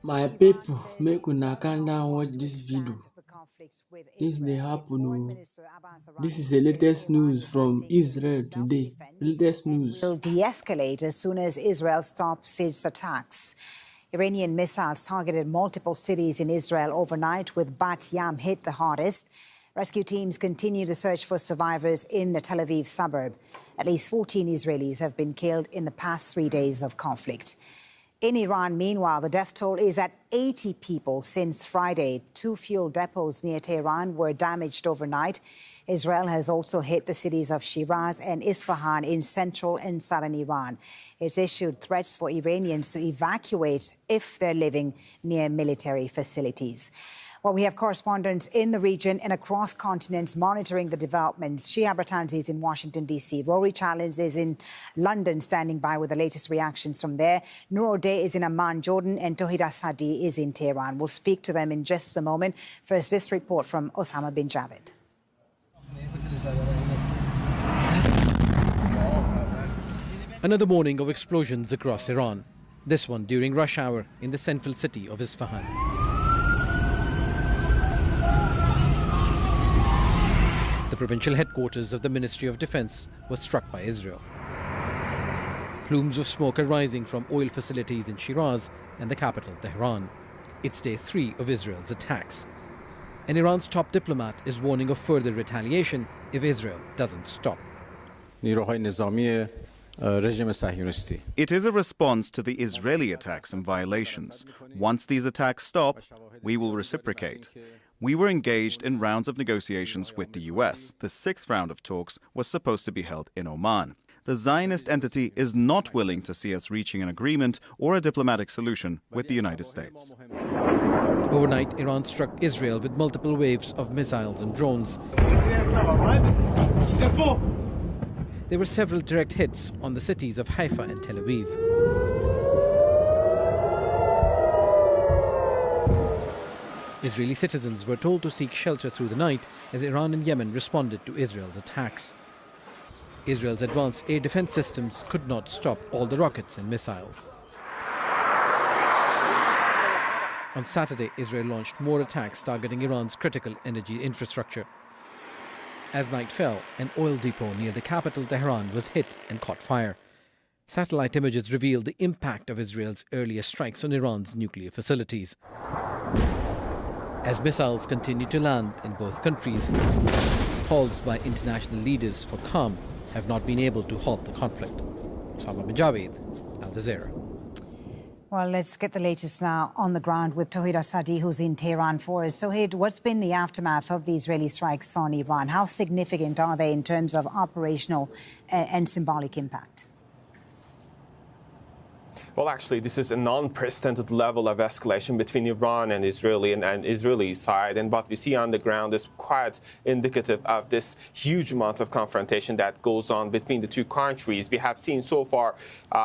My people, make una calm down watch this video. This dey happen oh. This is the latest news from Israel today. Latest news. Will de-escalate as soon as Israel stops its attacks. Iranian missiles targeted multiple cities in Israel overnight, with Bat Yam hit the hardest. Rescue teams continue the search for survivors in the Tel Aviv suburb. At least 14 Israelis have been killed in the past 3 days of conflict. In Iran, meanwhile, the death toll is at 80 people since Friday. 2 fuel depots near Tehran were damaged overnight. Israel has also hit the cities of Shiraz and Isfahan in central and southern Iran. It's issued threats for Iranians to evacuate if they're living near military facilities. Well, we have correspondents in the region and across continents monitoring the developments. Shihab Ratanzi is in Washington, D.C. Rory Challenge is in London, standing by with the latest reactions from there. Noor O'Day is in Amman, Jordan, and Tawhida Sadi is in Tehran. We'll speak to them in just a moment. First, this report from Osama bin Javed. Another morning of explosions across Iran. This one during rush hour in the central city of Isfahan. The provincial headquarters of the Ministry of Defense was struck by Israel. Plumes of smoke are rising from oil facilities in Shiraz and the capital, Tehran. It's day 3 of Israel's attacks. And Iran's top diplomat is warning of further retaliation if Israel doesn't stop. It is a response to the Israeli attacks and violations. Once these attacks stop, we will reciprocate. We were engaged in rounds of negotiations with the US. The 6th round of talks was supposed to be held in Oman. The Zionist entity is not willing to see us reaching an agreement or a diplomatic solution with the United States. Overnight, Iran struck Israel with multiple waves of missiles and drones. There were several direct hits on the cities of Haifa and Tel Aviv. Israeli citizens were told to seek shelter through the night as Iran and Yemen responded to Israel's attacks. Israel's advanced air defense systems could not stop all the rockets and missiles. On Saturday, Israel launched more attacks targeting Iran's critical energy infrastructure. As night fell, an oil depot near the capital, Tehran, was hit and caught fire. Satellite images revealed the impact of Israel's earlier strikes on Iran's nuclear facilities. As missiles continue to land in both countries, calls by international leaders for calm have not been able to halt the conflict. Osama bin Javed, Al Jazeera. Well, let's get the latest now on the ground with Tawhida Sadi, who's in Tehran for us. Tawhid, what's been the aftermath of the Israeli strikes on Iran? How significant are they in terms of operational and symbolic impact? Well, actually, this is an unprecedented level of escalation between Iran and Israeli side. And what we see on the ground is quite indicative of this huge amount of confrontation that goes on between the two countries. We have seen so far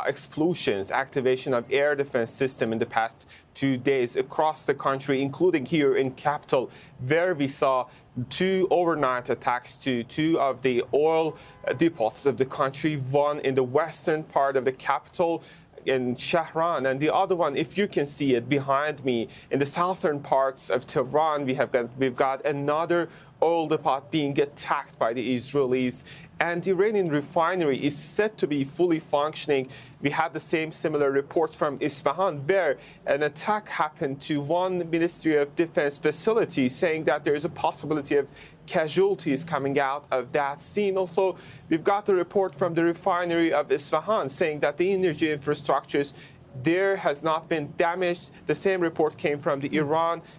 explosions, activation of air defense system in the past 2 days across the country, including here in capital, where we saw 2 overnight attacks to 2 of the oil depots of the country, one in the western part of the capital, in Shahran, and the other one, if you can see it behind me, in the southern parts of Tehran, we've got another oil depot being attacked by the Israelis, and the Iranian refinery is said to be fully functioning. We had the similar reports from Isfahan, where an attack happened to one Ministry of Defense facility, saying that there is a possibility of casualties coming out of that scene. Also, we've got the report from the refinery of Isfahan saying that the energy infrastructures there has not been damaged. The same report came from the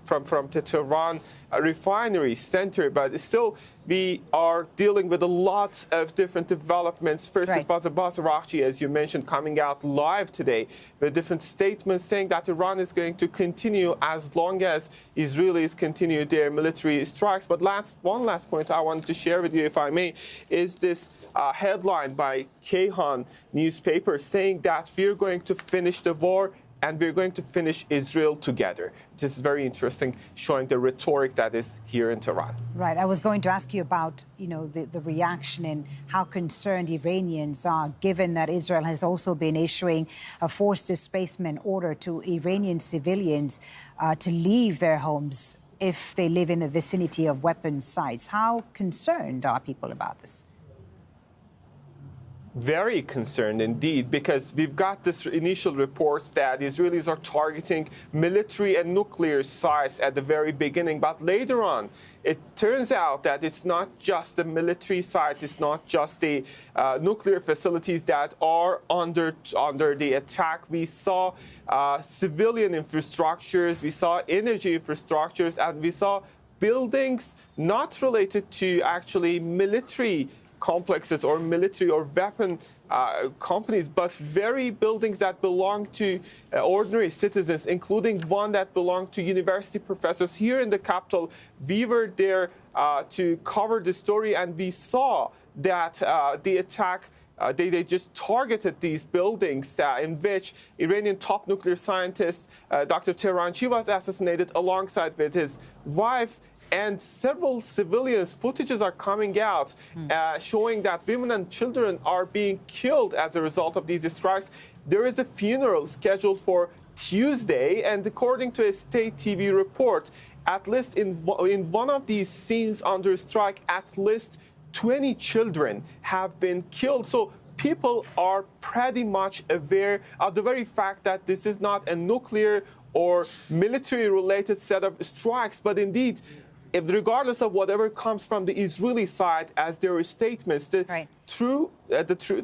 from the Tehran refinery center, but still we are dealing with a lot of different developments. First, It was Abbas Araghchi, as you mentioned, coming out live today with different statements saying that Iran is going to continue as long as Israelis continue their military strikes. But one last point I wanted to share with you, if I may, is this headline by Kayhan newspaper saying that we're going to finish the war and we're going to finish Israel together. This is very interesting, showing the rhetoric that is here in Tehran. Right. I was going to ask you about, the reaction and how concerned Iranians are, given that Israel has also been issuing a forced displacement order to Iranian civilians to leave their homes if they live in the vicinity of weapons sites. How concerned are people about this? Very concerned indeed, because we've got this initial reports that Israelis are targeting military and nuclear sites at the very beginning, but later on it turns out that it's not just the military sites, it's not just the nuclear facilities that are under the attack. We saw civilian infrastructures, we saw energy infrastructures, and we saw buildings not related to actually military complexes or military or weapon companies, but very buildings that belong to ordinary citizens, including one that belonged to university professors here in the capital. We were there to cover the story, and we saw that the attack, they just targeted these buildings in which Iranian top nuclear scientist Dr. Tehranchi was assassinated alongside with his wife. And several civilians, footages are coming out showing that women and children are being killed as a result of these strikes. There is a funeral scheduled for Tuesday, and according to a state TV report, at least in one of these scenes under strike, at least 20 children have been killed. So people are pretty much aware of the very fact that this is not a nuclear or military-related set of strikes, but indeed, regardless of whatever comes from the Israeli side as their statements, the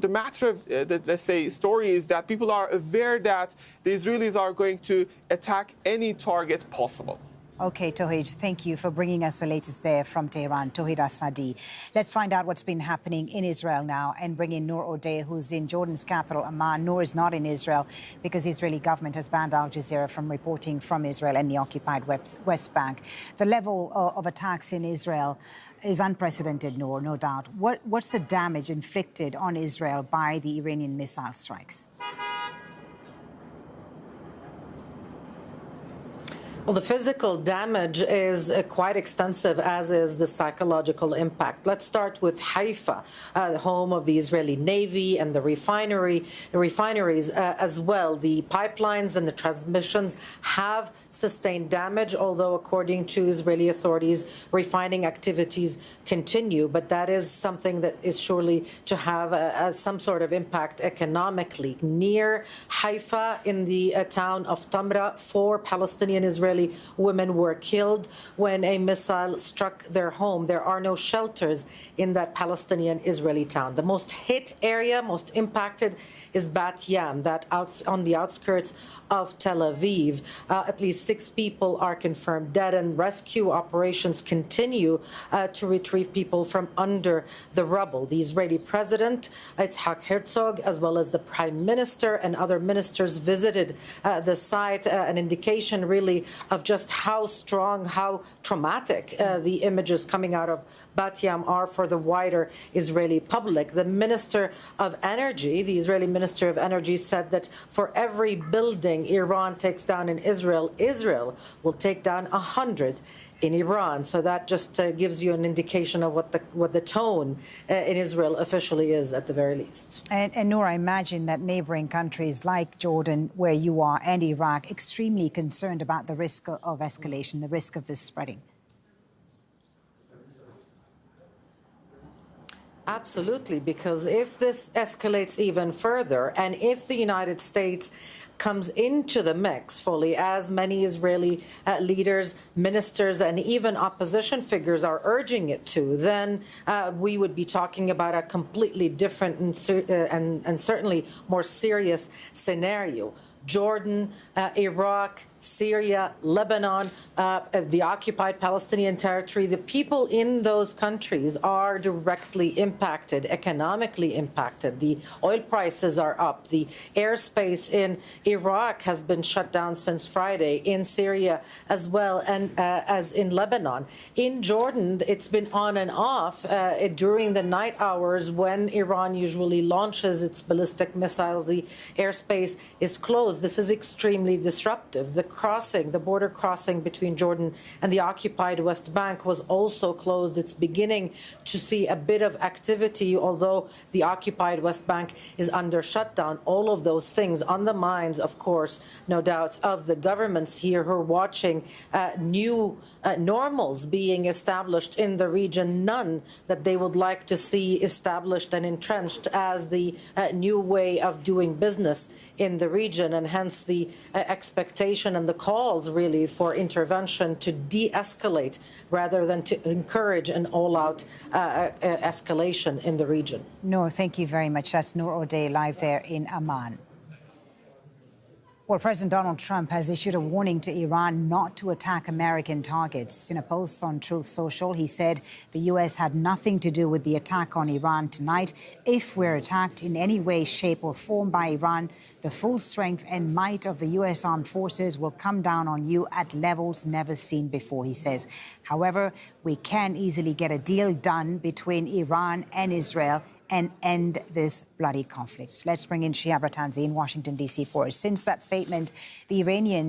matter of let's say story is that people are aware that the Israelis are going to attack any target possible. Okay, Tauhid, thank you for bringing us the latest there from Tehran. Tauhid Assadi. Let's find out what's been happening in Israel now and bring in Noor Odeh, who's in Jordan's capital, Amman. Noor is not in Israel because the Israeli government has banned Al Jazeera from reporting from Israel and the occupied West Bank. The level of attacks in Israel is unprecedented, Noor, no doubt. What's the damage inflicted on Israel by the Iranian missile strikes? Well, the physical damage is quite extensive, as is the psychological impact. Let's start with Haifa, the home of the Israeli Navy and the refineries as well. The pipelines and the transmissions have sustained damage, although according to Israeli authorities, refining activities continue. But that is something that is surely to have some sort of impact economically. Near Haifa, in the town of Tamra, 4 Palestinian Israeli women were killed when a missile struck their home. There are no shelters in that Palestinian Israeli town. The most hit area, most impacted, is Bat Yam, on the outskirts of Tel Aviv. At least 6 people are confirmed dead, and rescue operations continue to retrieve people from under the rubble. The Israeli president, Yitzhak Herzog, as well as the prime minister and other ministers visited the site, an indication really of just how strong, how traumatic the images coming out of Bat Yam are for the wider Israeli public. The Minister of Energy, the Israeli Minister of Energy, said that for every building Iran takes down in Israel, Israel will take down 100 in Iran. So that just gives you an indication of what the tone in Israel officially is, at the very least. And Noor, I imagine that neighboring countries like Jordan, where you are, and Iraq, extremely concerned about the risk of escalation, the risk of this spreading. Absolutely, because if this escalates even further, and if the United States comes into the mix fully, as many Israeli leaders, ministers, and even opposition figures are urging it to, then we would be talking about a completely different and certainly more serious scenario. Jordan, Iraq, Syria, Lebanon, the occupied Palestinian territory. The people in those countries are directly impacted, economically impacted. The oil prices are up. The airspace in Iraq has been shut down since Friday, in Syria as well, and as in Lebanon. In Jordan, it's been on and off during the night hours when Iran usually launches its ballistic missiles. The airspace is closed. This is extremely disruptive. The border crossing between Jordan and the occupied West Bank was also closed. It's beginning to see a bit of activity, although the occupied West Bank is under shutdown. All of those things on the minds, of course, no doubt, of the governments here who are watching new normals being established in the region, none that they would like to see established and entrenched as the new way of doing business in the region, and hence the expectation and the calls really for intervention to de-escalate rather than to encourage an all-out escalation in the region. Noor, thank you very much. That's Noor O'Day live there in Amman. Well, President Donald Trump has issued a warning to Iran not to attack American targets. In a post on Truth Social, he said the U.S. had nothing to do with the attack on Iran tonight. If we're attacked in any way, shape or form by Iran, the full strength and might of the U.S. armed forces will come down on you at levels never seen before, he says. However, we can easily get a deal done between Iran and Israel and end this bloody conflict. Let's bring in Shihab Rattanzi in Washington, D.C. for us. Since that statement, the Iranian